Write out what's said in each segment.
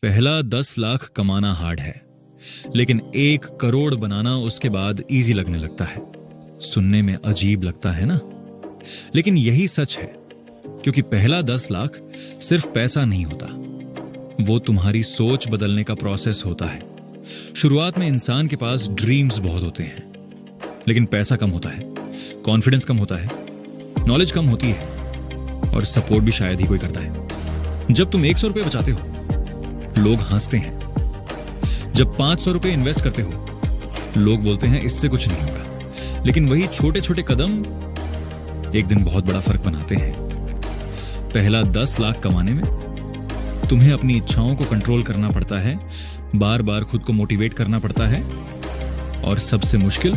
पहला 10 लाख कमाना हार्ड है, लेकिन 1 करोड़ बनाना उसके बाद इजी लगने लगता है। सुनने में अजीब लगता है ना, लेकिन यही सच है। क्योंकि पहला 10 लाख सिर्फ पैसा नहीं होता, वो तुम्हारी सोच बदलने का प्रोसेस होता है। शुरुआत में इंसान के पास ड्रीम्स बहुत होते हैं, लेकिन पैसा कम होता है, कॉन्फिडेंस कम होता है, नॉलेज कम होती है, और सपोर्ट भी शायद ही कोई करता है। जब तुम 100 रुपए बचाते हो, लोग हंसते हैं। जब 500 रुपए इन्वेस्ट करते हो, लोग बोलते हैं इससे कुछ नहीं होगा। लेकिन वही छोटे छोटे कदम एक दिन बहुत बड़ा फर्क बनाते हैं। पहला 10 लाख कमाने में तुम्हें अपनी इच्छाओं को कंट्रोल करना पड़ता है, बार बार खुद को मोटिवेट करना पड़ता है, और सबसे मुश्किल,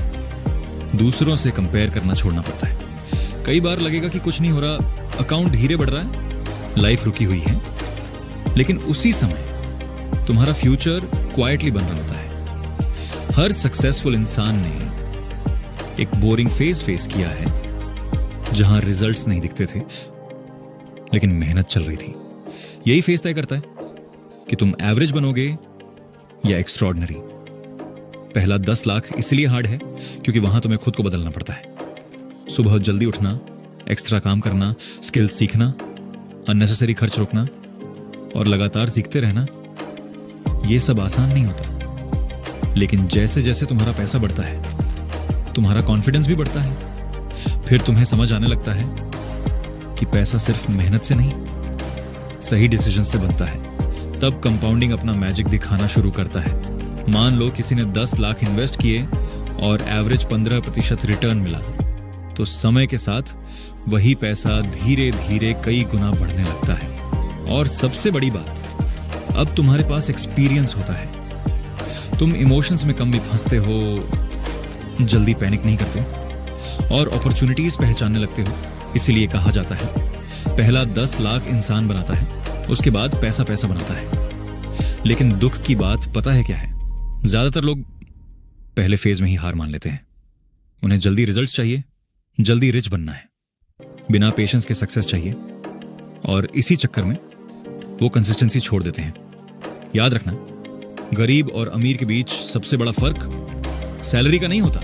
दूसरों से कंपेयर करना छोड़ना पड़ता है। कई बार लगेगा कि कुछ नहीं हो रहा, अकाउंट धीरे बढ़ रहा है, लाइफ रुकी हुई है, लेकिन उसी समय तुम्हारा फ्यूचर क्वाइटली बन रहा होता है। हर सक्सेसफुल इंसान ने एक बोरिंग फेस किया है, जहां रिजल्ट्स नहीं दिखते थे, लेकिन मेहनत चल रही थी। यही फेस तय करता है कि तुम एवरेज बनोगे या एक्स्ट्रॉर्डिनरी। पहला 10 लाख इसलिए हार्ड है क्योंकि वहां तुम्हें खुद को बदलना पड़ता है। सुबह जल्दी उठना, एक्स्ट्रा काम करना, स्किल सीखना, अननेसेसरी खर्च रोकना और लगातार सीखते रहना। ये सब आसान नहीं होता, लेकिन जैसे जैसे तुम्हारा पैसा बढ़ता है, तुम्हारा कॉन्फिडेंस भी बढ़ता है। फिर तुम्हें समझ आने लगता है कि पैसा सिर्फ मेहनत से नहीं, सही डिसीजन से बनता है। तब कंपाउंडिंग अपना मैजिक दिखाना शुरू करता है। मान लो किसी ने 10 लाख इन्वेस्ट किए और एवरेज 15% रिटर्न मिला, तो समय के साथ वही पैसा धीरे धीरे कई गुना बढ़ने लगता है। और सबसे बड़ी बात, अब तुम्हारे पास एक्सपीरियंस होता है। तुम इमोशंस में कम भी फंसते हो, जल्दी पैनिक नहीं करते और अपॉर्चुनिटीज पहचानने लगते हो। इसीलिए कहा जाता है, पहला 10 लाख इंसान बनाता है, उसके बाद पैसा पैसा बनाता है। लेकिन दुख की बात पता है क्या है? ज्यादातर लोग पहले फेज में ही हार मान लेते हैं। उन्हें जल्दी रिजल्ट्स चाहिए, जल्दी रिच बनना है, बिना पेशेंस के सक्सेस चाहिए, और इसी चक्कर में वो कंसिस्टेंसी छोड़ देते हैं। याद रखना, गरीब और अमीर के बीच सबसे बड़ा फर्क सैलरी का नहीं होता,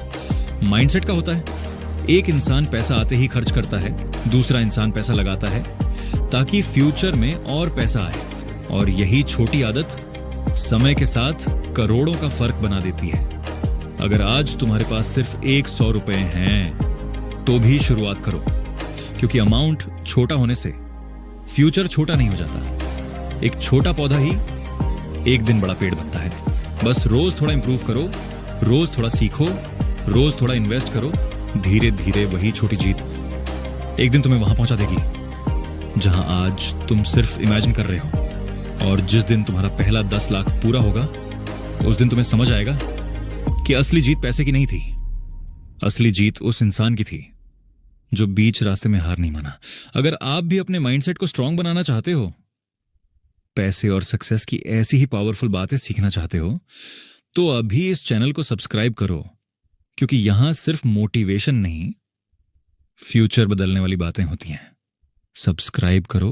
माइंडसेट का होता है। एक इंसान पैसा आते ही खर्च करता है, दूसरा इंसान पैसा लगाता है ताकि फ्यूचर में और पैसा आए, और यही छोटी आदत समय के साथ करोड़ों का फर्क बना देती है। अगर आज तुम्हारे पास सिर्फ 100 रुपए हैं, तो भी शुरुआत करो, क्योंकि अमाउंट छोटा होने से फ्यूचर छोटा नहीं हो जाता। एक छोटा पौधा ही एक दिन बड़ा पेड़ बनता है। बस रोज थोड़ा इंप्रूव करो, रोज थोड़ा सीखो, रोज थोड़ा इन्वेस्ट करो। धीरे धीरे वही छोटी जीत एक दिन तुम्हें वहां पहुंचा देगी जहां आज तुम सिर्फ इमेजिन कर रहे हो। और जिस दिन तुम्हारा पहला 10 लाख पूरा होगा, उस दिन तुम्हें समझ आएगा कि असली जीत पैसे की नहीं थी, असली जीत उस इंसान की थी जो बीच रास्ते में हार नहीं माना। अगर आप भी अपने माइंडसेट को स्ट्रांग बनाना चाहते हो, पैसे और सक्सेस की ऐसी ही पावरफुल बातें सीखना चाहते हो, तो अभी इस चैनल को सब्सक्राइब करो, क्योंकि यहां सिर्फ मोटिवेशन नहीं, फ्यूचर बदलने वाली बातें होती हैं। सब्सक्राइब करो